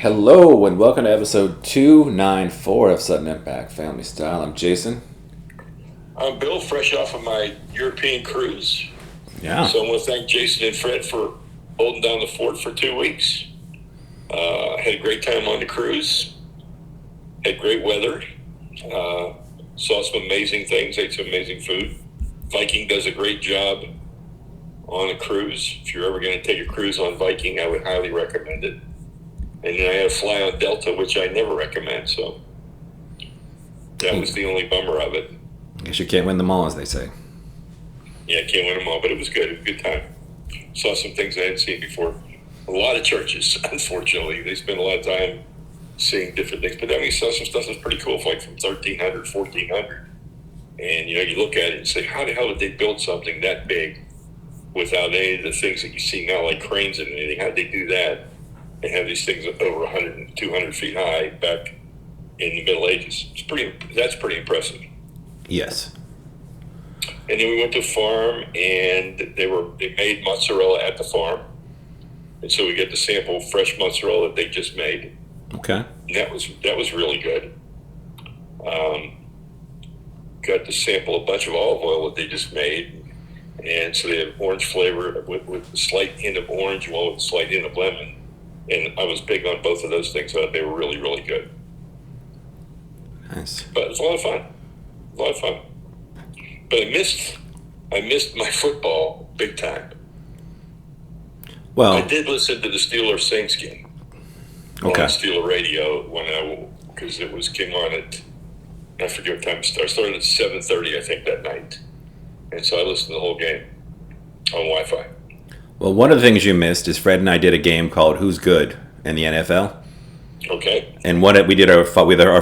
Hello and welcome to episode 294 of Sutton Impact Family Style. I'm Jason. I'm Bill, fresh off of my European cruise. Yeah. So I want to thank Jason and Fred for holding down the fort for 2 weeks. Had a great time on the cruise. Had great weather. Saw some amazing things. Ate some amazing food. Viking does a great job on a cruise. If you're ever going to take a cruise on Viking, I would highly recommend it. And then I had to fly on Delta, which I never recommend. So that was the only bummer of it. I guess you can't win them all, as they say. Yeah, I can't win them all, but it was good. It was a good time. Saw some things I hadn't seen before. A lot of churches, unfortunately. They spend a lot of time seeing different things. But I mean, saw some stuff that's pretty cool, like from 1300, 1400. And, you look at it and say, how the hell did they build something that big without any of the things that you see now, like cranes and anything? How did they do that and have these things over 100 and 200 feet high back in the Middle Ages? That's pretty impressive. Yes. And then we went to a farm, and they made mozzarella at the farm, and so we get to sample fresh mozzarella that they just made. Okay. And that was really good. Got to sample a bunch of olive oil that they just made, and so they have orange flavor with a slight hint of orange, with a slight hint of lemon. And I was big on both of those things. I thought they were really, really good. Nice. But it was a lot of fun. But I missed my football big time. Well, I did listen to the Steelers Saints game on Steeler Radio because it came on at, I forget what time it started. It started at 7:30, I think, that night. And so I listened to the whole game on Wi-Fi. Well, one of the things you missed is Fred and I did a game called Who's Good in the NFL. Okay. And we did our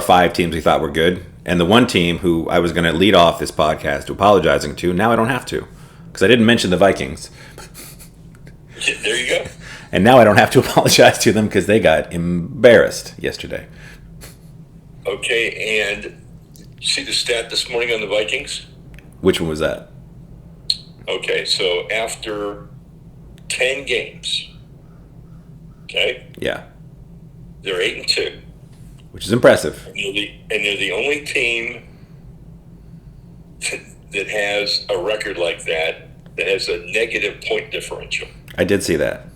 5 teams we thought were good. And the one team who I was going to lead off this podcast apologizing to, now I don't have to. Because I didn't mention the Vikings. There you go. And now I don't have to apologize to them because they got embarrassed yesterday. Okay, and you see the stat this morning on the Vikings? Which one was that? Okay, so after 10 games, okay? Yeah. They're 8-2. Which is impressive. And they're the only team that has a record like that has a negative point differential. I did see that.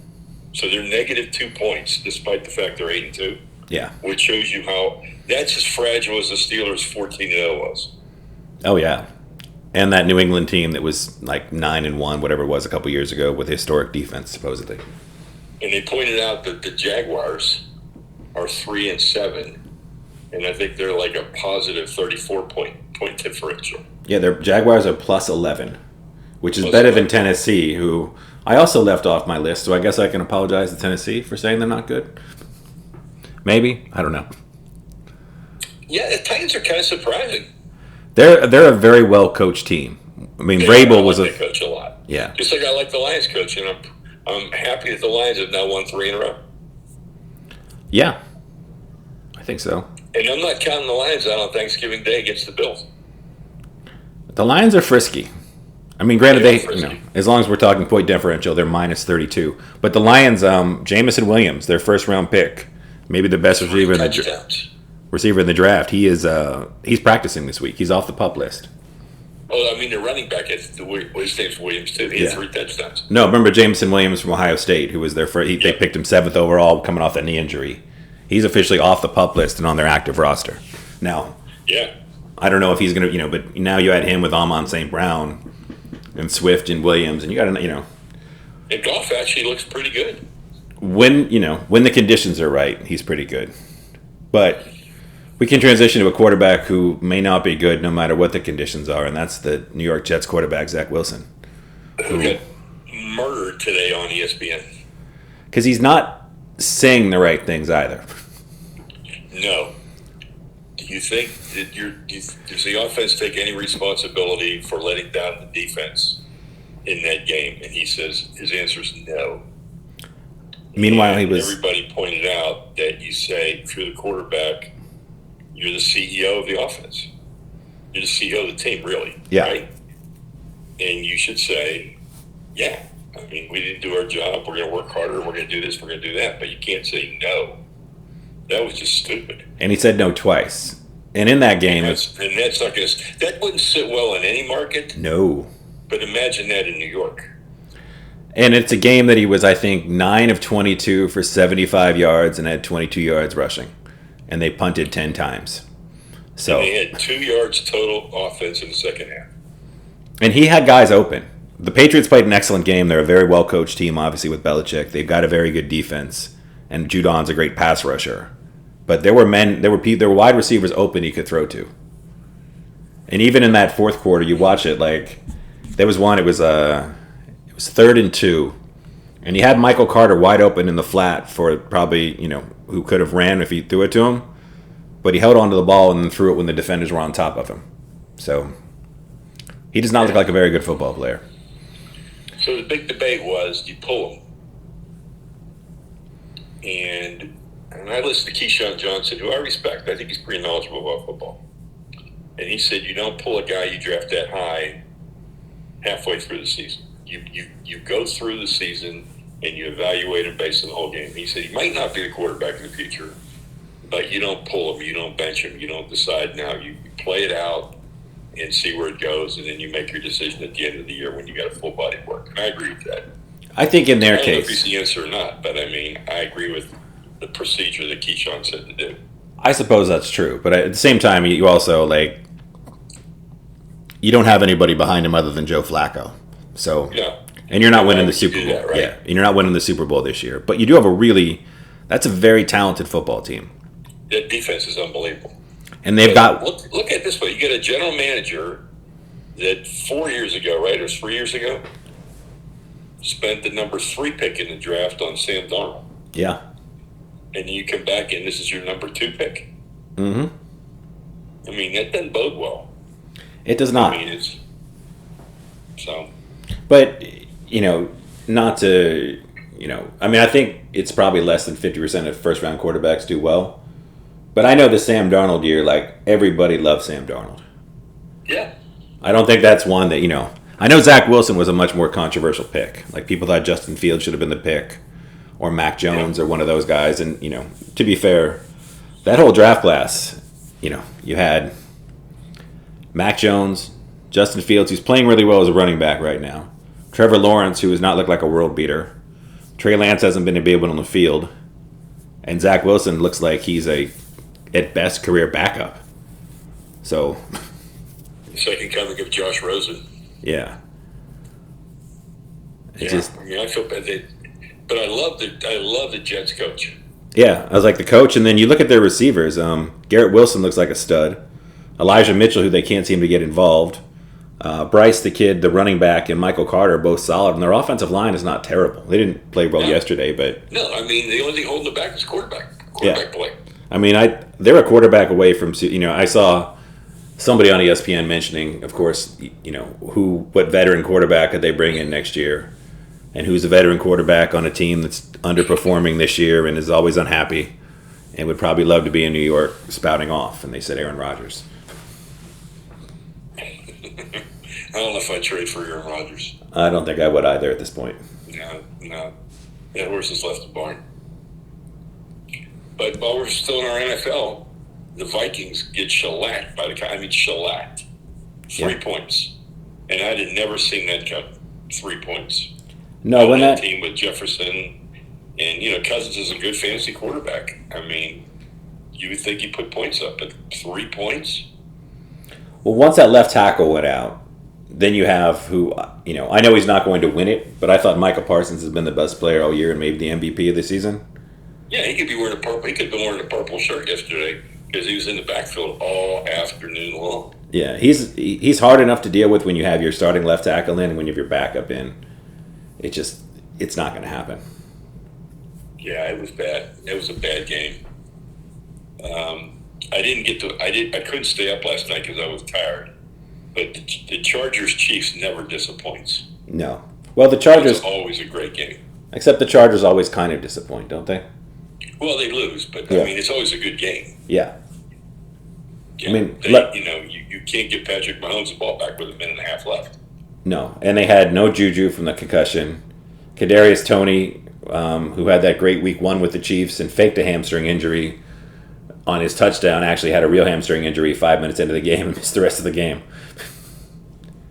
So they're negative 2 points, despite the fact they're 8-2. Yeah. Which shows you how that's as fragile as the Steelers 14-0 was. Oh, yeah. And that New England team that was like 9-1, whatever it was, a couple years ago with historic defense, supposedly. And they pointed out that the Jaguars are 3-7, and I think they're like a positive 34 point differential. Yeah, their Jaguars are plus 11, which is Plus better 11. than Tennessee, who I also left off my list. So I guess I can apologize to Tennessee for saying they're not good. Maybe, I don't know. Yeah, the Titans are kind of surprising. They're a very well coached team. I mean, Vrabel was a coach a lot. Yeah. Just like I like the Lions coach, and I'm happy that the Lions have now won 3 in a row. Yeah, I think so. And I'm not counting the Lions out on Thanksgiving Day against the Bills. The Lions are frisky. I mean, granted, They are frisky. as long as we're talking point differential, they're minus 32. But the Lions, Jamison Williams, their first round pick, maybe the best receiver in the draft. He's practicing this week. He's off the PUP list. Oh, I mean, the running back, his name's Williams, too. He had 3 touchdowns. No, remember Jamison Williams from Ohio State, who was their first. They picked him 7th overall coming off that knee injury. He's officially off the PUP list and on their active roster. Now, Yeah. I don't know if he's going to, but now you add him with Amon St. Brown and Swift and Williams, and you got to, And Goff actually looks pretty good. when the conditions are right, he's pretty good. But we can transition to a quarterback who may not be good no matter what the conditions are, and that's the New York Jets quarterback, Zach Wilson. Who got murdered today on ESPN. Because he's not saying the right things either. No. Do you think does the offense take any responsibility for letting down the defense in that game? And his answer is no. Meanwhile, and everybody pointed out that you say, if you're the quarterback, you're the CEO of the offense. You're the CEO of the team, really. Yeah. Right? And you should say, yeah, I mean, we didn't do our job. We're going to work harder. We're going to do this. We're going to do that. But you can't say no That was just stupid. And he said no twice. And in that game, that's not going to. That wouldn't sit well in any market. No. But imagine that in New York. And it's a game that he was, I think, 9 of 22 for 75 yards and had 22 yards rushing. And they punted 10 times. So and they had 2 yards total offense in the second half. And he had guys open. The Patriots played an excellent game. They're a very well-coached team, obviously, with Belichick. They've got a very good defense. And Judon's a great pass rusher. But there were wide receivers open he could throw to. And even in that fourth quarter, you watch it, like, there was one, it was 3rd and 2. And he had Michael Carter wide open in the flat for probably, who could have ran if he threw it to him. But he held onto the ball and then threw it when the defenders were on top of him. So he does not look like a very good football player. So the big debate was, you pull him. And I listened to Keyshawn Johnson, who I respect. I think he's pretty knowledgeable about football. And he said, you don't pull a guy you draft that high halfway through the season. You go through the season and you evaluate him based on the whole game. He said he might not be the quarterback in the future, but you don't pull him, you don't bench him, you don't decide now. You play it out and see where it goes, and then you make your decision at the end of the year when you got a full body of work. And I agree with that. I think in their I don't know case, if he's the answer or not, but I mean, I agree with the procedure that Keyshawn said to do. I suppose that's true, but at the same time, you also you don't have anybody behind him other than Joe Flacco. So Yeah. And you're not winning the Super Bowl. That, right? Yeah, and you're not winning the Super Bowl this year. But you do have that's a very talented football team. That defense is unbelievable. And they've got... Look at it this way. You get a general manager that 4 years ago, right, or 3 years ago, spent the number 3 pick in the draft on Sam Darnold. Yeah. And you come back and this is your number 2 pick. Mm-hmm. I mean, that doesn't bode well. It does not. I mean, it's... So... But, not to... I think it's probably less than 50% of first-round quarterbacks do well. But I know the Sam Darnold year, everybody loves Sam Darnold. Yeah. I don't think that's one that, I know Zach Wilson was a much more controversial pick. People thought Justin Fields should have been the pick. Or Mac Jones or one of those guys. And, to be fair, that whole draft class, you had Mac Jones, Justin Fields, who's playing really well as a running back right now. Trevor Lawrence, who has not looked like a world beater. Trey Lance hasn't been able on the field. And Zach Wilson looks like he's at best, career backup. So... Second coming of Josh Rosen. Yeah. I feel bad. But I love the Jets coach. Yeah, I was like the coach, and then you look at their receivers. Garrett Wilson looks like a stud. Elijah Mitchell, who they can't seem to get involved. Bryce, the kid, the running back, and Michael Carter, both solid. And their offensive line is not terrible. They didn't play well yesterday, but... No, I mean, the only thing holding them back is quarterback play. I mean, they're a quarterback away from... I saw somebody on ESPN mentioning, of course, what veteran quarterback could they bring in next year, and who's a veteran quarterback on a team that's underperforming this year and is always unhappy and would probably love to be in New York spouting off. And they said Aaron Rodgers. I don't know if I'd trade for Aaron Rodgers. I don't think I would either at this point. No. That horse has left the barn. But while we're still in our NFL, the Vikings get shellacked shellacked. 3 points. And I'd have never seen that come. 3 points. No, when that team with Jefferson and, Cousins is a good fantasy quarterback. I mean, you would think he put points up, but 3 points? Well, once that left tackle went out, then you have who, I know he's not going to win it, but I thought Micah Parsons has been the best player all year and maybe the MVP of the season. Yeah, he could be wearing a purple. He could have been wearing a purple shirt yesterday because he was in the backfield all afternoon long. Yeah, he's hard enough to deal with when you have your starting left tackle in and when you have your backup in. It's not going to happen. Yeah, it was bad. It was a bad game. I couldn't stay up last night because I was tired. But the Chargers-Chiefs never disappoints. No. Well, the Chargers... It's always a great game. Except the Chargers always kind of disappoint, don't they? Well, they lose, but, yeah. I mean, it's always a good game. Yeah. Yeah, I mean... you can't get Patrick Mahomes the ball back with a minute and a half left. No. And they had no Juju from the concussion. Kadarius Toney, who had that great week 1 with the Chiefs and faked a hamstring injury, on his touchdown actually had a real hamstring injury 5 minutes into the game and missed the rest of the game.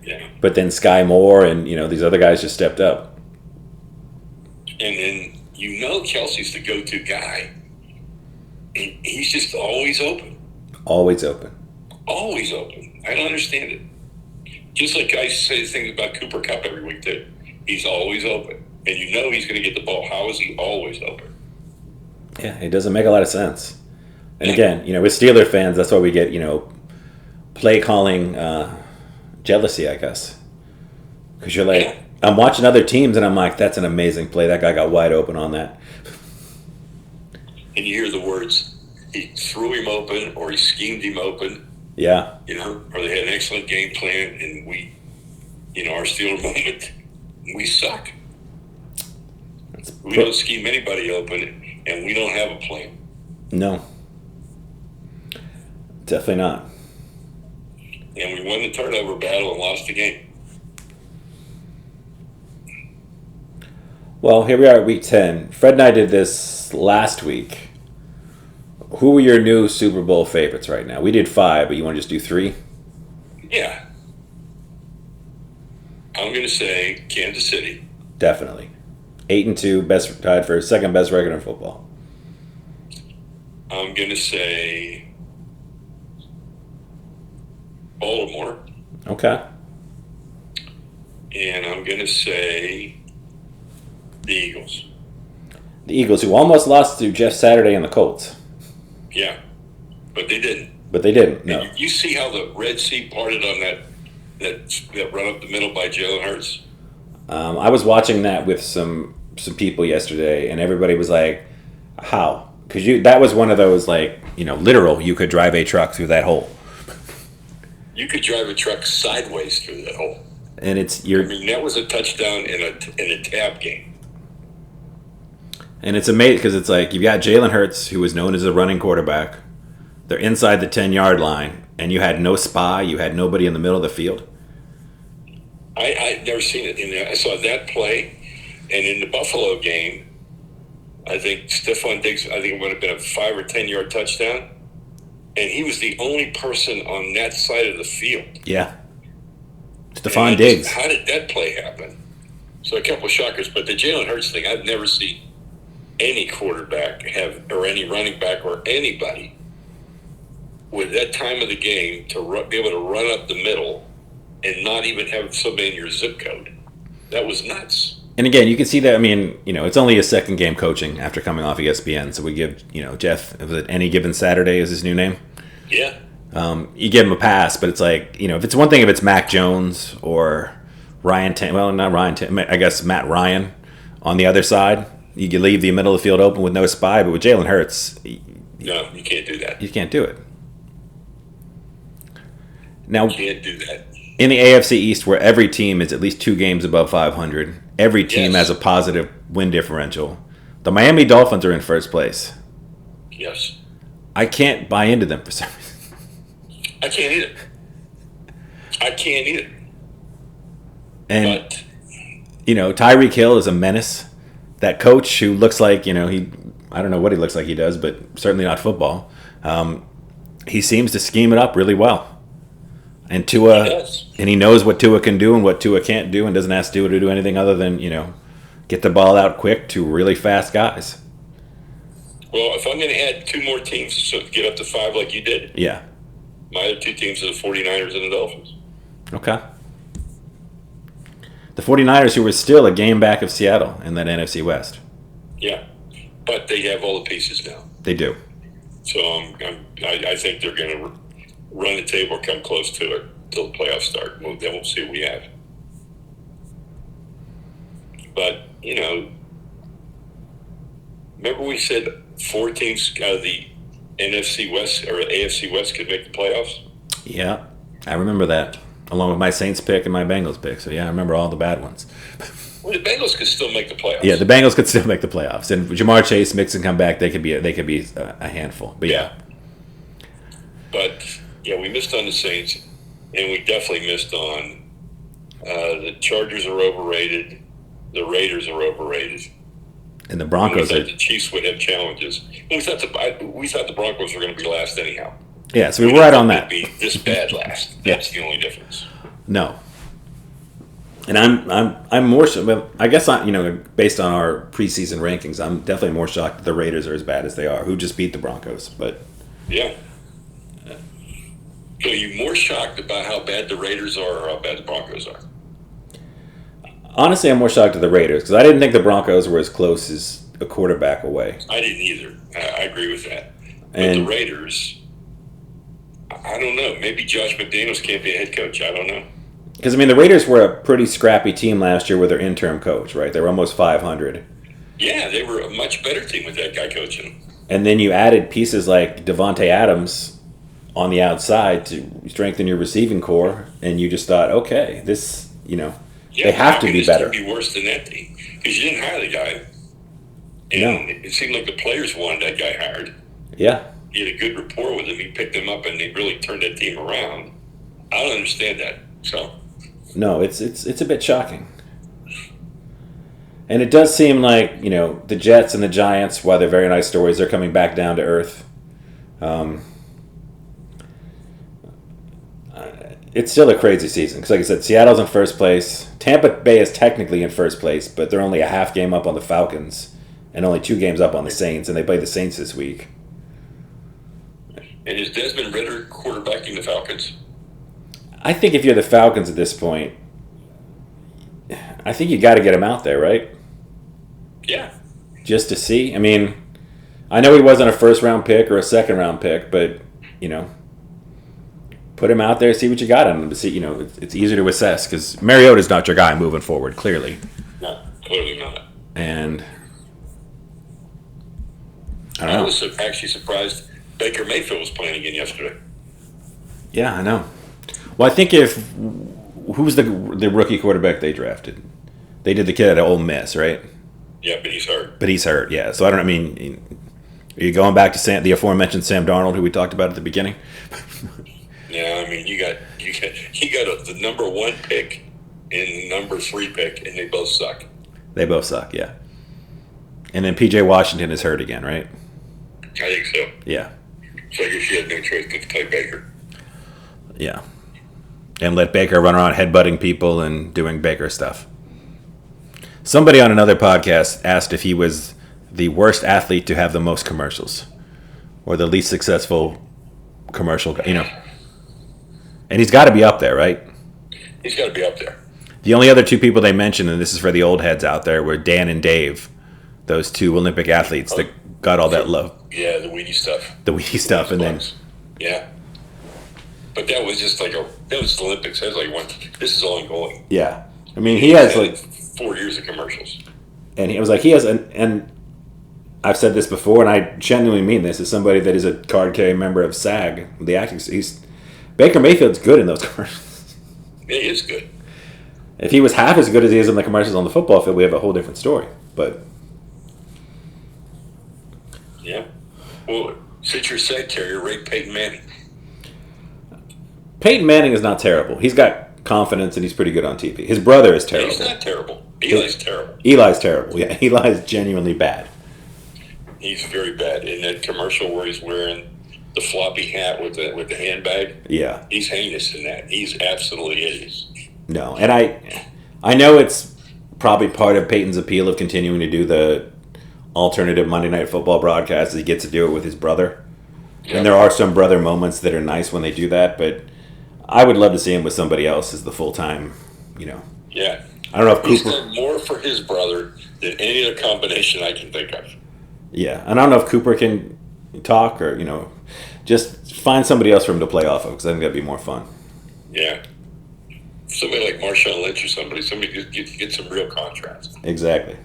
Yeah. But then Sky Moore and these other guys just stepped up. And then Kelsey's the go-to guy. And he's just always open. Always open. Always open. I don't understand it. Just like guys say things about Cooper Kupp every week too. He's always open. And he's going to get the ball. How is he always open? Yeah, it doesn't make a lot of sense. And again, with Steeler fans, that's why we get, play calling jealousy, I guess. Because you're like, I'm watching other teams and I'm like, that's an amazing play. That guy got wide open on that. And you hear the words, he threw him open or he schemed him open. Yeah. Or they had an excellent game plan and we, our Steeler moment, we suck. We don't scheme anybody open and we don't have a plan. No. Definitely not. And we won the turnover battle and lost the game. Well, here we are at week 10. Fred and I did this last week. Who are your new Super Bowl favorites right now? We did 5, but you want to just do 3? Yeah. I'm going to say Kansas City. Definitely. 8-2, best tied for second best record in football. I'm going to say Baltimore. Okay. And I'm going to say the Eagles. The Eagles, who almost lost to Jeff Saturday and the Colts. Yeah, but they didn't. But they didn't, no. You see how the Red Sea parted on that run up the middle by Jalen Hurts? I was watching that with some people yesterday, and everybody was like, how? Because that was one of those, literal, you could drive a truck through that hole. You could drive a truck sideways through that hole. And that was a touchdown in a tap game. And it's amazing because it's like you've got Jalen Hurts, who was known as a running quarterback. They're inside the 10-yard line, and you had no spy. You had nobody in the middle of the field. I've never seen it. I saw that play, and in the Buffalo game, I think Stephon Diggs, it would have been a 5 or 10-yard touchdown, and he was the only person on that side of the field. Yeah. Stephon Diggs. How did that play happen? So a couple of shockers, but the Jalen Hurts thing, I've never seen any quarterback or any running back or anybody with that time of the game to be able to run up the middle and not even have somebody in your zip code. That was nuts. And again, you can see that, it's only his second game coaching after coming off ESPN. So we give, Jeff, was it Any Given Saturday is his new name? Yeah. You give him a pass, but it's like, if it's one thing if it's Mac Jones or I guess Matt Ryan on the other side, you can leave the middle of the field open with no spy, but with Jalen Hurts, no, you can't do that. You can't do it. Now, you can't do that. In the AFC East, where every team is at least 2 games above 500, every team has a positive win differential. The Miami Dolphins are in first place. Yes. I can't buy into them for some reason. I can't either. And, Tyreek Hill is a menace. That coach who looks like, I don't know what he looks like he does, but certainly not football. He seems to scheme it up really well. And Tua, and he knows what Tua can do and what Tua can't do and doesn't ask Tua to do anything other than, get the ball out quick to really fast guys. Well, if I'm going to add 2 more teams to get up to 5 like you did. Yeah. My other 2 teams are the 49ers and the Dolphins. Okay. The 49ers, who were still a game back of Seattle in that NFC West. Yeah. But they have all the pieces now. They do. So I think they're going to run the table or come close to it until the playoffs start. Then we'll see what we have. But, remember we said 4 teams out of the NFC West or AFC West could make the playoffs? Yeah, I remember that. Along with my Saints pick and my Bengals pick. So, yeah, I remember all the bad ones. Well, the Bengals could still make the playoffs. Yeah, the Bengals could still make the playoffs. And Jamar Chase, Mixon come back, they could be a handful. But, yeah. But, we missed on the Saints, and we definitely missed on the Chargers are overrated. The Raiders are overrated. And the We Broncos thought are. the Chiefs would have challenges. And we thought the Broncos were going to be last anyhow. Yeah, so we were didn't right on think that. they'd be this bad last. Yeah. That's the only difference. No. And I'm more well, I guess based on our preseason rankings, I'm definitely more shocked that the Raiders are as bad as they are, who just beat the Broncos. But Yeah. So you're more shocked about how bad the Raiders are or how bad the Broncos are? honestly, I'm more shocked at the Raiders because I didn't think the Broncos were as close as a quarterback away. I didn't either. I agree with that. But And the Raiders, I don't know. Maybe Josh McDaniels can't be a head coach. I don't know. because the Raiders were a pretty scrappy team last year with their interim coach, right? They were almost 500. Yeah, they were a much better team with that guy coaching. And then you added pieces like Devontae Adams on the outside to strengthen your receiving core, and you just thought, okay, this, Yeah, they have to be this better. Be worse than that team because you didn't hire the guy, and No. it seemed like the players wanted that guy hired. Yeah. He had a good rapport with him. He picked them up, and they really turned that team around. I don't understand that. So No, it's a bit shocking. And it does seem like, the Jets and the Giants, while they're very nice stories, they're coming back down to earth. It's still a crazy season. Because like I said, Seattle's in first place. Tampa Bay is technically in first place, but they're only a half game up on the Falcons and only 2 games up on the Saints, and they play the Saints this week. and is Desmond Ritter quarterbacking the Falcons? I think if you're the Falcons at this point, I think you got to get him out there, right? Yeah. Just to see. I know he wasn't a first-round pick or a second-round pick, but, put him out there, see what you got on him. To see, it's easier to assess because Mariota's not your guy moving forward, clearly. No, clearly not. And I I don't know. was actually surprised Baker Mayfield was playing again yesterday. Yeah, I know. Well, I think who's the rookie quarterback they drafted? They did the kid at Ole Miss, right? Yeah, but he's hurt. But he's hurt, yeah. So I don't. Are you going back to the aforementioned Sam Darnold, who we talked about at the beginning? Yeah, you got the number 1 pick and the number 3 pick, and they both suck. They both suck, yeah. And then P.J. Washington is hurt again, right? I think so. Yeah, So I guess you had no choice but to play Baker. yeah. And let Baker run around headbutting people and doing Baker stuff. Somebody on another podcast asked if he was the worst athlete to have the most commercials, or the least successful commercial guy, And he's got to be up there, right? He's got to be up there. The only other 2 people they mentioned, and this is for the old heads out there, were Dan and Dave, those 2 Olympic athletes that got all that love. Yeah, the weedy stuff. The weedy stuff, and then yeah. But that was just that was the Olympics. That was like this is ongoing. yeah, he has like 4 years of commercials. And he was like, he has, and I've said this before, and I genuinely mean this as somebody that is a card-carrying member of SAG, the acting. Baker Mayfield's good in those commercials. Yeah, he is good. If he was half as good as he is in the commercials on the football field, we have a whole different story. But yeah. Well, since you're said carrier, rate Peyton Manning. Peyton Manning is not terrible. He's got confidence and he's pretty good on TV. His brother is terrible. He's not terrible. Eli's terrible. Eli's terrible. Yeah, Eli's genuinely bad. He's very bad. In that commercial where he's wearing the floppy hat with the handbag, Yeah. he's heinous in that. He's absolutely hideous. No, and I know it's probably part of Peyton's appeal of continuing to do the alternative Monday Night Football broadcast. He gets to do it with his brother. Yeah. And there are some brother moments that are nice when they do that, but I would love to see him with somebody else as the full-time, Yeah. I don't know if He's Cooper... done more for his brother than any other combination I can think of. Yeah, and I don't know if Cooper can talk or, just find somebody else for him to play off of because I think that'd be more fun. Yeah. Somebody like Marshawn Lynch or somebody get some real contrast. Exactly.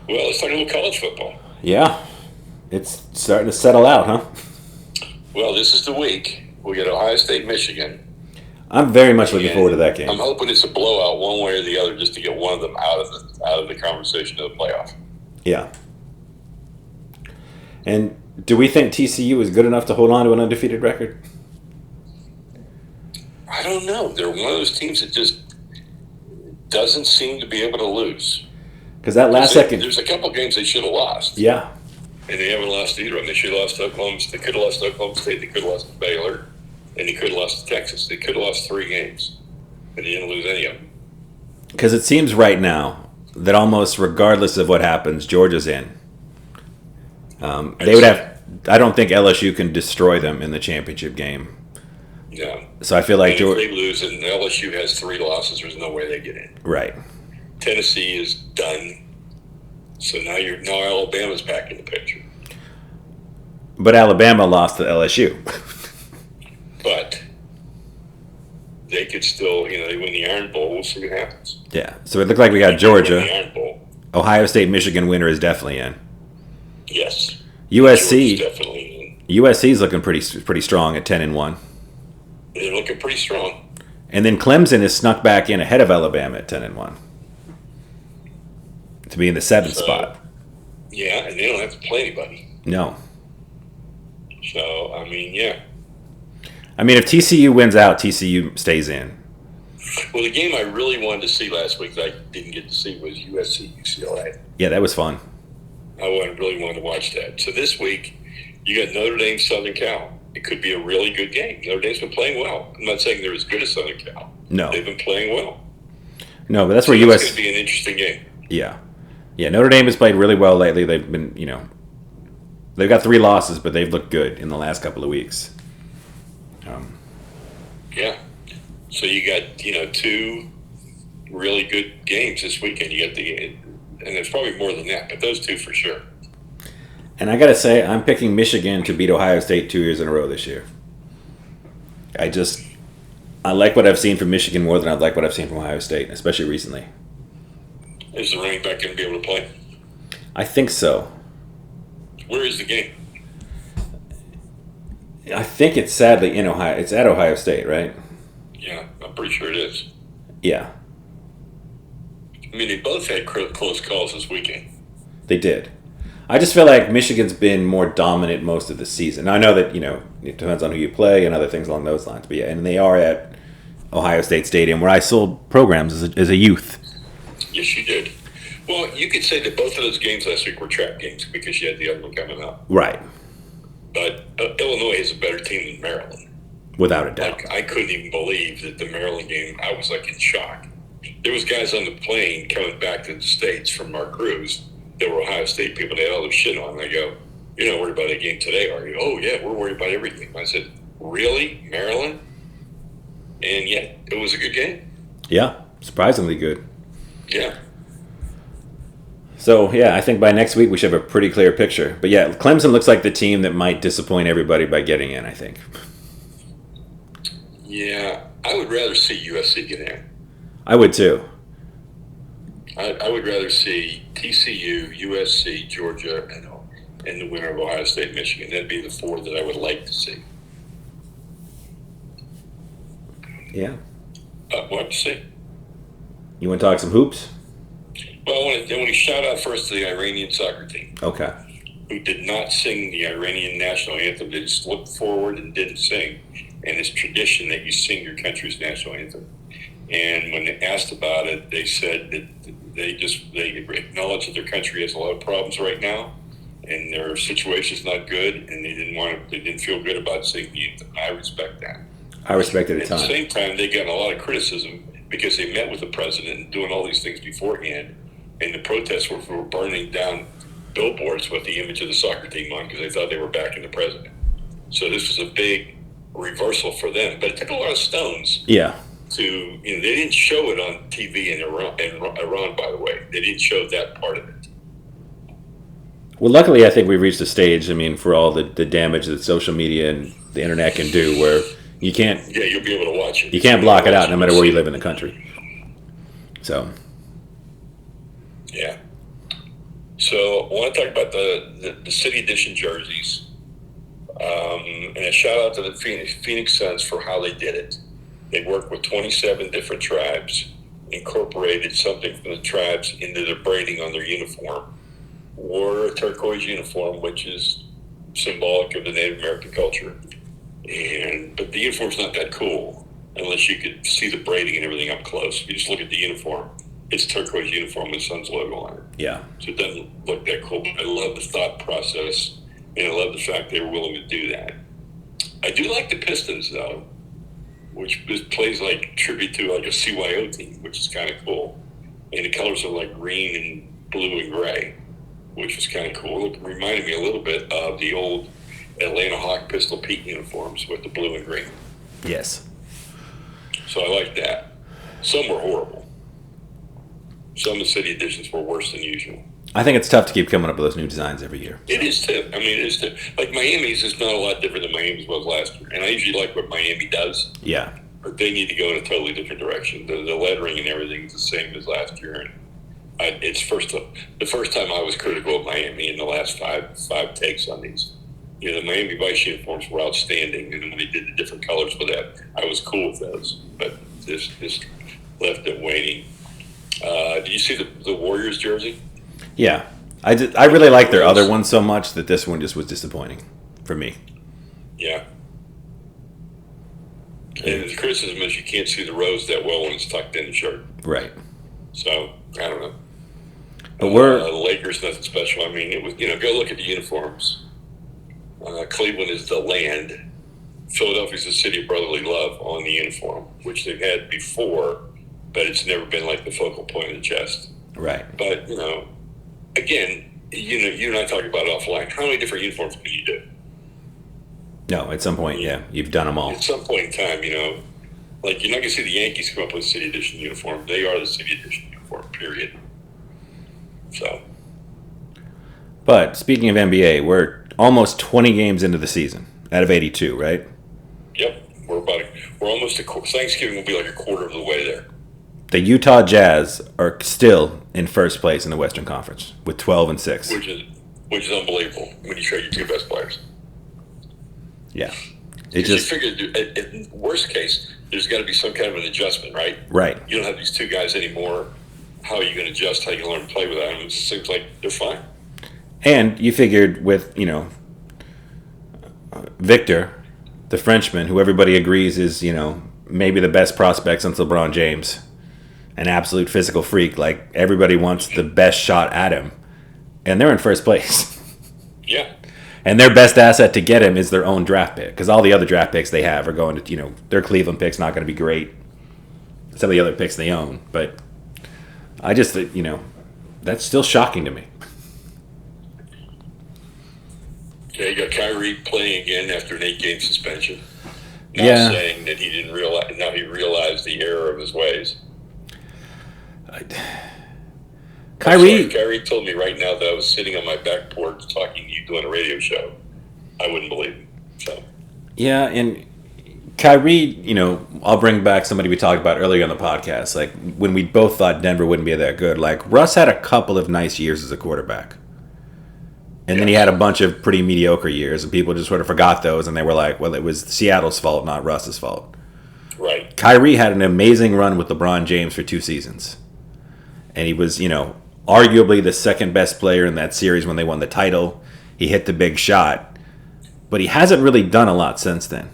Well, let's talk a little college football. Yeah, it's starting to settle out, huh? Well, this is the week. We got Ohio State, Michigan. I'm very much looking forward to that game. I'm hoping it's a blowout one way or the other just to get one of them out of the conversation of the playoff. Yeah. And do we think TCU is good enough to hold on to an undefeated record? I don't know. They're one of those teams that just doesn't seem to be able to lose. Because that last second. There's a couple games they should have lost. Yeah. And they haven't lost either of them. They should have lost to Oklahoma State. They could have lost to Oklahoma State. They could have lost to Baylor. And they could have lost to Texas. They could have lost 3 games. And they didn't lose any of them. Because it seems right now that almost regardless of what happens, Georgia's in. They would have. I don't think LSU can destroy them in the championship game. No. So I feel like if they lose and LSU has 3 losses, there's no way they get in. Right. Tennessee is done. So now Alabama's back in the picture. But Alabama lost to LSU. But they could still, they win the Iron Bowl. We'll see what happens. Yeah. So it looked like we got Georgia. The Iron Bowl. Ohio State, Michigan winner is definitely in. Yes. USC definitely in. USC's looking pretty strong at 10-1. They're looking pretty strong. And then Clemson has snuck back in ahead of Alabama at 10-1. To be in the 7th spot. Yeah, and they don't have to play anybody. No. So, yeah. If TCU wins out, TCU stays in. Well, the game I really wanted to see last week that I didn't get to see was USC UCLA. Yeah, that was fun. I really wanted to watch that. So this week, you got Notre Dame, Southern Cal. It could be a really good game. Notre Dame's been playing well. I'm not saying they're as good as Southern Cal. No. They've been playing well. No, but that's where It's going to be an interesting game. Yeah. Yeah, Notre Dame has played really well lately. They've been, they've got 3 losses, but they've looked good in the last couple of weeks. Yeah. So you got, 2 really good games this weekend. You got and there's probably more than that, but those 2 for sure. And I got to say, I'm picking Michigan to beat Ohio State 2 years in a row this year. I like what I've seen from Michigan more than I like what I've seen from Ohio State, especially recently. Is the running back going to be able to play? I think so. Where is the game? I think it's sadly in Ohio. It's at Ohio State, right? Yeah, I'm pretty sure it is. Yeah. They both had close calls this weekend. They did. I just feel like Michigan's been more dominant most of the season. Now, I know that, it depends on who you play and other things along those lines. But yeah, and they are at Ohio State Stadium where I sold programs as a youth. Yes, you did. Well, you could say that both of those games last week were trap games because you had the other one coming up. Right. But Illinois is a better team than Maryland. Without a doubt. I couldn't even believe that the Maryland game, I was in shock. There was guys on the plane coming back to the States from our cruise that were Ohio State people. They had all their shit on. And I go, you're not worried about a game today, are you? Oh, yeah, we're worried about everything. I said, really? Maryland? And yeah, it was a good game. Yeah, surprisingly good. Yeah. So, yeah, I think by next week we should have a pretty clear picture. But yeah, Clemson looks like the team that might disappoint everybody by getting in, I think. Yeah, I would rather see USC get in. I would too. I would rather see TCU, USC, Georgia, and the winner of Ohio State, Michigan. That'd be the 4 that I would like to see. Yeah. What to see? You want to talk some hoops? Well, I want to shout out first to the Iranian soccer team. Okay. Who did not sing the Iranian national anthem. They just looked forward and didn't sing. And it's tradition that you sing your country's national anthem. And when they asked about it, they said that they acknowledge that their country has a lot of problems right now, and their situation's not good, and they didn't feel good about singing the anthem. I respect that. I respect it a ton. At the same time, they got a lot of criticism because they met with the president and doing all these things beforehand, and the protests were for burning down billboards with the image of the soccer team on because they thought they were backing the president. So this was a big reversal for them, but it took a lot of stones. Yeah. They didn't show it on TV in Iran, by the way. They didn't show that part of it. Well, luckily, I think we've reached a stage, for all the damage that social media and the internet can do where you can't... Yeah, you'll be able to watch it. You can't block it out no matter where you live in the country. So... Yeah. So I want to talk about the City Edition jerseys. And a shout out to the Phoenix Suns for how they did it. They worked with 27 different tribes, incorporated something from the tribes into their braiding on their uniform, wore a turquoise uniform, which is symbolic of the Native American culture. But the uniform's not that cool unless you could see the braiding and everything up close. You just look at the uniform. its turquoise uniform with Suns logo on it. Yeah. So it doesn't look that cool. But I love the thought process, and I love the fact they were willing to do that. I do like the Pistons, though, which plays like tribute to like a CYO team, which is kind of cool. And the colors are like green and blue and gray, which was kind of cool. It reminded me a little bit of the old Atlanta Hawk Pistol Pete uniforms with the blue and green. Yes. So I like that. Some were horrible. Some of the city editions were worse than usual. I think it's tough to keep coming up with those new designs every year. It is too. I mean, it is too. Like Miami's is not a lot different than Miami's was last year. And I usually like what Miami does. Yeah. But they need to go in a totally different direction. The lettering and everything is the same as last year. And it's the first time I was critical of Miami in the last five takes on these. You know, the Miami Vice uniforms were outstanding, and when they did the different colors with that, I was cool with those. But this left it waiting. Did you see the Warriors jersey? Yeah, I really like their other one so much that this one just was disappointing for me. Yeah. And the criticism is you can't see the rose that well when it's tucked in the shirt. Right. So I don't know. But we're the Lakers, nothing special. I mean, it was go look at the uniforms. Cleveland is the land. Philadelphia's the city of brotherly love on the uniform, which they've had before, but it's never been like the focal point of the chest. right. But again, you and I talk about it offline. How many different uniforms can you do? No, at some point, yeah, you've done them all. At some point in time, like you're not going to see the Yankees come up with a city edition uniform. They are the city edition uniform, period. So. But speaking of NBA, we're almost 20 games into the season out of 82, right? Yep, we're almost Thanksgiving will be like a quarter of the way there. The Utah Jazz are still in first place in the Western Conference with 12-6. Which is unbelievable when you show your two best players. Yeah. You figure, in worst case, there's got to be some kind of an adjustment, right? Right. You don't have these two guys anymore. How are you going to adjust? How are you going to learn to play without them? It seems like they're fine. And you figured with, Victor, the Frenchman, who everybody agrees is, maybe the best prospect since LeBron James, an absolute physical freak. Like, everybody wants the best shot at him. And they're in first place. Yeah. And their best asset to get him is their own draft pick. Because all the other draft picks they have are going to, their Cleveland pick's not going to be great. Some of the other picks they own. But I just, that's still shocking to me. Yeah, you got Kyrie playing again after an 8-game suspension. Now saying that he didn't realize, now he realized the error of his ways. Kyrie told me right now that I was sitting on my back porch talking to you doing a radio show. I wouldn't believe him. So. Yeah, and Kyrie, I'll bring back somebody we talked about earlier on the podcast. Like, when we both thought Denver wouldn't be that good. Like, Russ had a couple of nice years as a quarterback. And then he had a bunch of pretty mediocre years, and people just sort of forgot those, and they were like, well, it was Seattle's fault, not Russ's fault. Right. Kyrie had an amazing run with LeBron James for 2 seasons. And he was, arguably the second best player in that series when they won the title. He hit the big shot. But he hasn't really done a lot since then.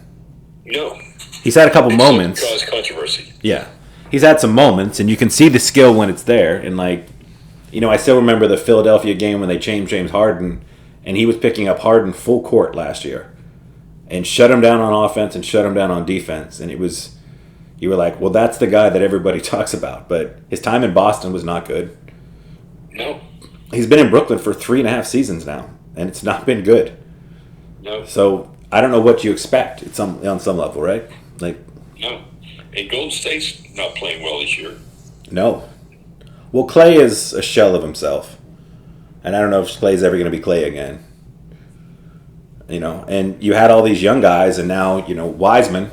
No. He's had a couple moments. Caused controversy. Yeah. He's had some moments, and you can see the skill when it's there. And, I still remember the Philadelphia game when they changed James Harden, and he was picking up Harden full court last year and shut him down on offense and shut him down on defense. And you were like, well, that's the guy that everybody talks about. But his time in Boston was not good. No. He's been in Brooklyn for 3.5 seasons now, and it's not been good. No. So I don't know what you expect on some level, right? No. And Golden State's not playing well this year. No. Well, Clay is a shell of himself. And I don't know if Clay's ever going to be Clay again. And you had all these young guys, and now, Wiseman,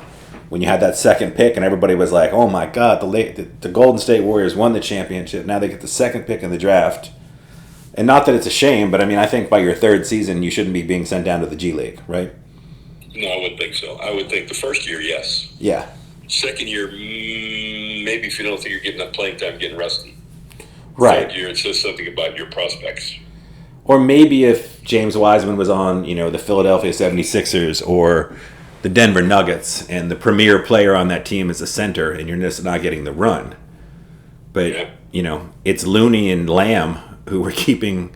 when you had that second pick, and everybody was like, oh my God, the Golden State Warriors won the championship. Now they get the second pick in the draft. And not that it's a shame, but I think by your third season, you shouldn't be being sent down to the G League, right? No, I wouldn't think so. I would think the first year, yes. Yeah. Second year, maybe if you don't think you're getting enough playing time, getting rusty. Right. Third year, it says something about your prospects. Or maybe if James Wiseman was on, the Philadelphia 76ers or the Denver Nuggets, and the premier player on that team is a center, and you're just not getting the run. But it's Looney and Lamb who were keeping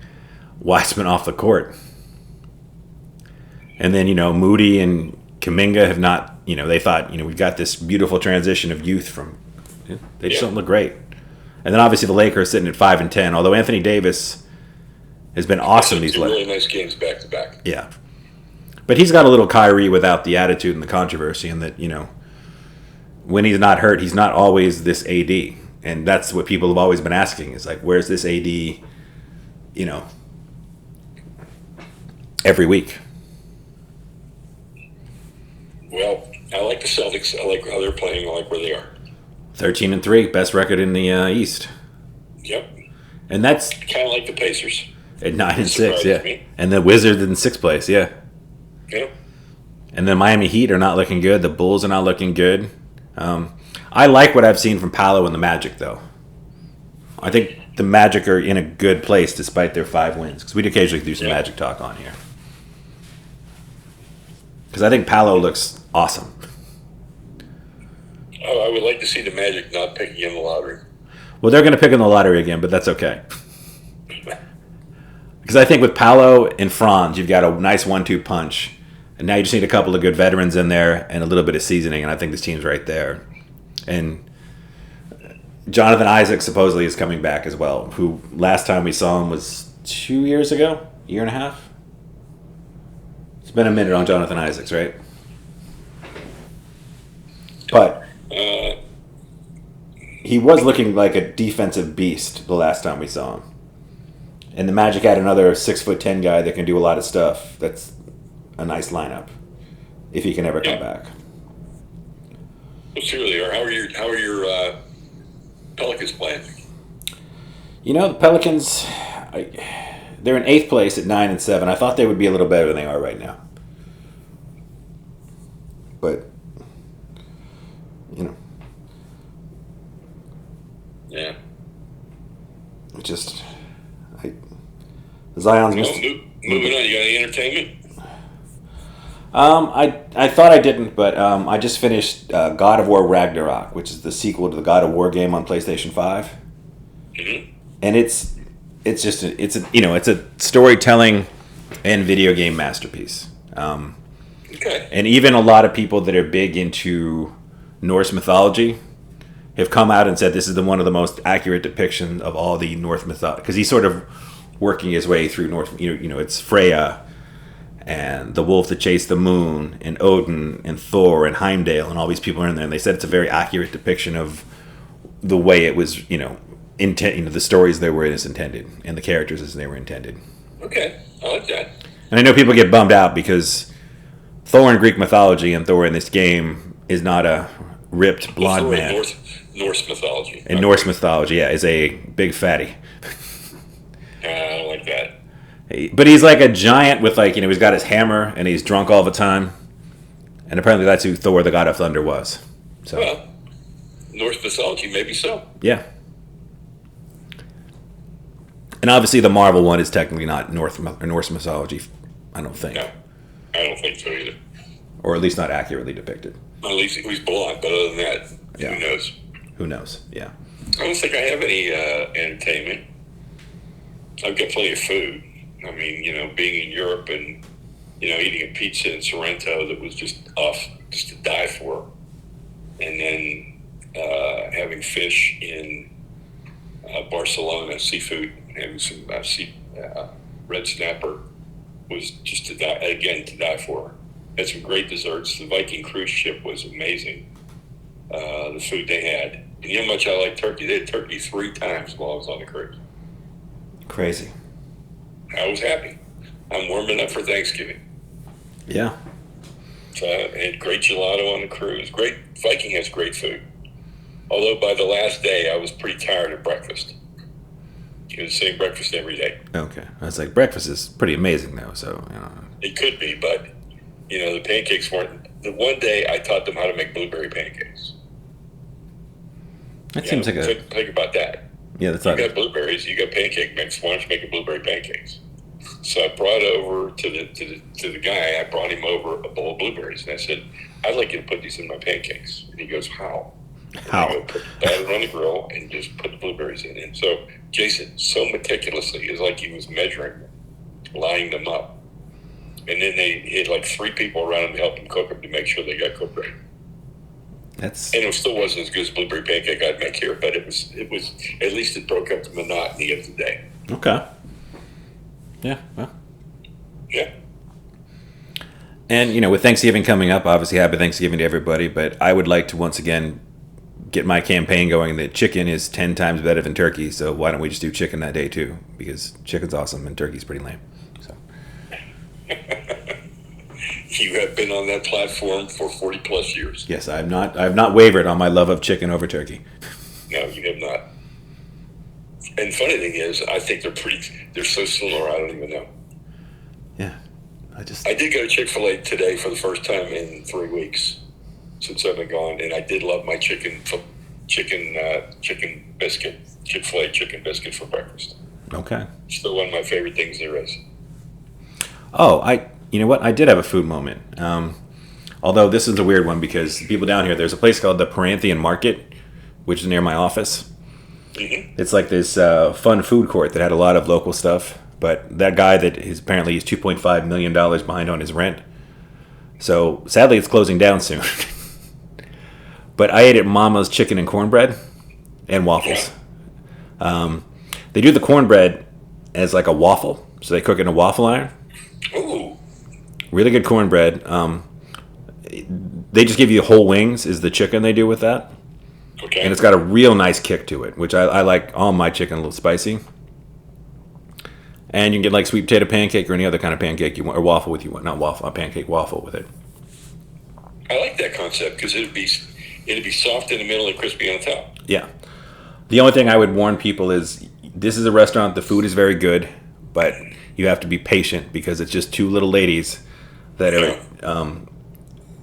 Wiseman off the court. And then, Moody and Kuminga have not, they thought, we've got this beautiful transition of youth from, they just don't look great. And then obviously the Lakers sitting at 5-10, although Anthony Davis has been awesome these last. Really nice games back to back. Yeah. But he's got a little Kyrie without the attitude and the controversy, and that, when he's not hurt, he's not always this AD. And that's what people have always been asking is like, where's this AD, every week? Well, I like the Celtics. I like how they're playing. I like where they are. 13-3, best record in the East. Yep. And that's kind of like the Pacers. At 9-6, yeah. Me. And the Wizards in 6th place, yeah. Yeah. And the Miami Heat are not looking good. The Bulls are not looking good. I like what I've seen from Paolo and the Magic, though. I think the Magic are in a good place despite their 5 wins. Because we'd occasionally do some Magic talk on here. Because I think Paolo looks awesome. Oh, I would like to see the Magic not picking in the lottery. Well, they're going to pick in the lottery again, but that's okay. Because I think with Paolo and Franz, you've got a nice 1-2 punch. And now you just need a couple of good veterans in there and a little bit of seasoning, and I think this team's right there. And Jonathan Isaac supposedly is coming back as well, who last time we saw him was 2 years ago? Year and a half? It's been a minute on Jonathan Isaacs, right? But he was looking like a defensive beast the last time we saw him. And the Magic had another 6'10" guy that can do a lot of stuff. That's a nice lineup if he can ever come back. Well, surely, or how are your Pelicans playing? The Pelicans, they're in 8th place at 9-7. I thought they would be a little better than they are right now. But, Yeah. It just, Zion's Moving on, you got any entertainment? I thought I didn't, but I just finished God of War Ragnarok, which is the sequel to the God of War game on PlayStation 5. Mm-hmm. And it's a storytelling and video game masterpiece. Okay. And even a lot of people that are big into Norse mythology have come out and said this is one of the most accurate depictions of all the Norse mythology, because he's sort of working his way through Norse. It's Freya and the wolf that chased the moon, and Odin and Thor and Heimdall, and all these people are in there. And they said it's a very accurate depiction of the way it was, the stories they were as intended, and the characters as they were intended. Okay, I like that. And I know people get bummed out because Thor in Greek mythology and Thor in this game is not a ripped blonde man. Norse mythology. In Norse mythology, yeah, is a big fatty. I don't like that. But he's like a giant with he's got his hammer and he's drunk all the time. And apparently that's who Thor, the God of Thunder, was. So. Well, Norse mythology, maybe so. Yeah. And obviously the Marvel one is technically not Norse mythology, I don't think. No, I don't think so either. Or at least not accurately depicted. Well, at least he's blonde, but other than that, who knows? Who knows, yeah. I don't think I have any entertainment. I've got plenty of food. I mean, being in Europe and, eating a pizza in Sorrento that was just to die for. And then having fish in Barcelona, seafood, having some red snapper was just to die for. Had some great desserts. The Viking cruise ship was amazing. The food they had. And you know how much I like turkey? They had turkey 3 times while I was on the cruise. Crazy. I was happy. I'm warming up for Thanksgiving. Yeah. So I had great gelato on the cruise. Viking has great food. Although by the last day, I was pretty tired of breakfast. It was the same breakfast every day. Okay. I was like, breakfast is pretty amazing, though. So, It could be, but, the pancakes weren't. The one day I taught them how to make blueberry pancakes. That seems like a... Think about that. Yeah, that's You got blueberries, you got pancake mix. Why don't you make a blueberry pancakes? So I brought over to the guy. I brought him over a bowl of blueberries, and I said, "I'd like you to put these in my pancakes." And he goes, "How?" And I How? go put the batter on the grill and just put the blueberries in. And so Jason, so meticulously, it's like he was measuring them, lining them up. And then he had like 3 people around him to help him cook them to make sure they got cooked right. That's And it still wasn't as good as blueberry pancake I'd make here, but it was at least it broke up the monotony of the day. okay. Yeah. Well. Yeah. And with Thanksgiving coming up, obviously happy Thanksgiving to everybody. But I would like to once again get my campaign going that chicken is 10 times better than turkey. So why don't we just do chicken that day too? Because chicken's awesome and turkey's pretty lame. So You have been on that platform for 40 plus years. yes, I have not wavered on my love of chicken over turkey. No, you have not. And funny thing is, I think they're so similar, I don't even know. Yeah, I did go to Chick-fil-A today for the first time in 3 weeks since I've been gone, and I did love my chicken biscuit, Chick-fil-A chicken biscuit for breakfast. Okay. Still one of my favorite things there is. Oh, you know what? I did have a food moment. Although this is a weird one because people down here, there's a place called the Peranthian Market, which is near my office. Mm-hmm. It's like this fun food court that had a lot of local stuff. But that guy that is apparently he's $2.5 million behind on his rent. So sadly, it's closing down soon. But I ate at Mama's Chicken and Cornbread and waffles. They do the cornbread as like a waffle. So they cook it in a waffle iron. Ooh. Really good cornbread. They just give you whole wings is the chicken they do with that. Okay. And it's got a real nice kick to it, which I like all my chicken a little spicy. And you can get like sweet potato pancake or any other kind of pancake you want, or waffle with you want. Not waffle, a pancake waffle with it. I like that concept because it'd be soft in the middle and crispy on top. Yeah. The only thing I would warn people is this is a restaurant, the food is very good, but you have to be patient because it's just 2 little ladies that are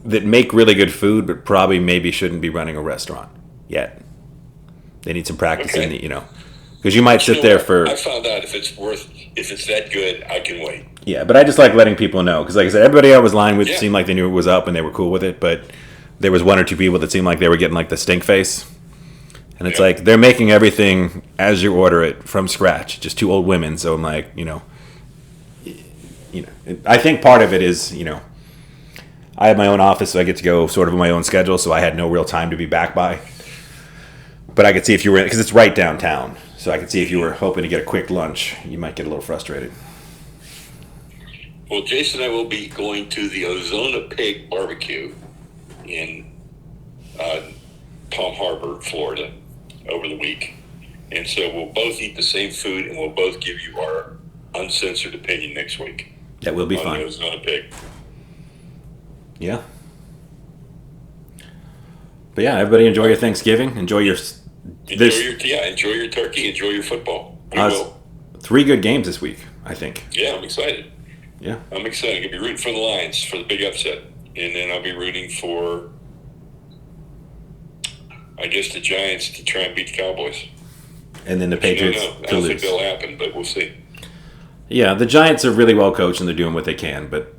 that make really good food, but probably maybe shouldn't be running a restaurant yet. They need some practice in it, because you might sit there for. I found out if it's that good, I can wait. Yeah, but I just like letting people know because, like I said, everybody I was lying with seemed like they knew it was up and they were cool with it, but there was 1 or 2 people that seemed like they were getting like the stink face, and it's like they're making everything as you order it from scratch. Just 2 old women, so I'm like, I think part of it is, I have my own office, so I get to go sort of on my own schedule, so I had no real time to be back by. But I could see if you were, because it's right downtown, so I could see if you were hoping to get a quick lunch, you might get a little frustrated. Well, Jason and I will be going to the Ozona Pig Barbecue in Palm Harbor, Florida, over the week. And so we'll both eat the same food, and we'll both give you our uncensored opinion next week. That will be on fun. The Ozona Pig. Yeah. But yeah, everybody enjoy your Thanksgiving. Enjoy your turkey. Enjoy your football. We will. 3 good games this week, I think. Yeah, I'm excited. Yeah. I'm excited. I'm going to be rooting for the Lions for the big upset. And then I'll be rooting for, I guess, the Giants to try and beat the Cowboys. And then the Patriots I to don't lose. think that'll happen, but we'll see. Yeah, the Giants are really well coached and they're doing what they can, but,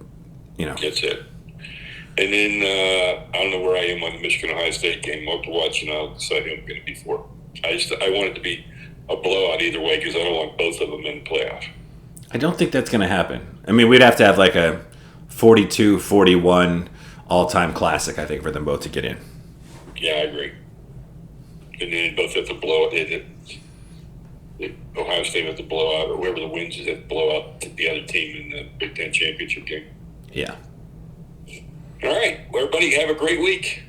That's it. And then I don't know where I am on the Michigan-Ohio State game. I'll have to watch, and I'll decide who I'm going to be for. I want it to be a blowout either way because I don't want both of them in the playoff. I don't think that's going to happen. I mean, we'd have to have like a 42-41 all-time classic, I think, for them both to get in. Yeah, I agree. And then both have to blow it. Ohio State has to blow out, or whoever the wins is, have to blow out the other team in the Big Ten championship game. Yeah. All right. Well, everybody have a great week.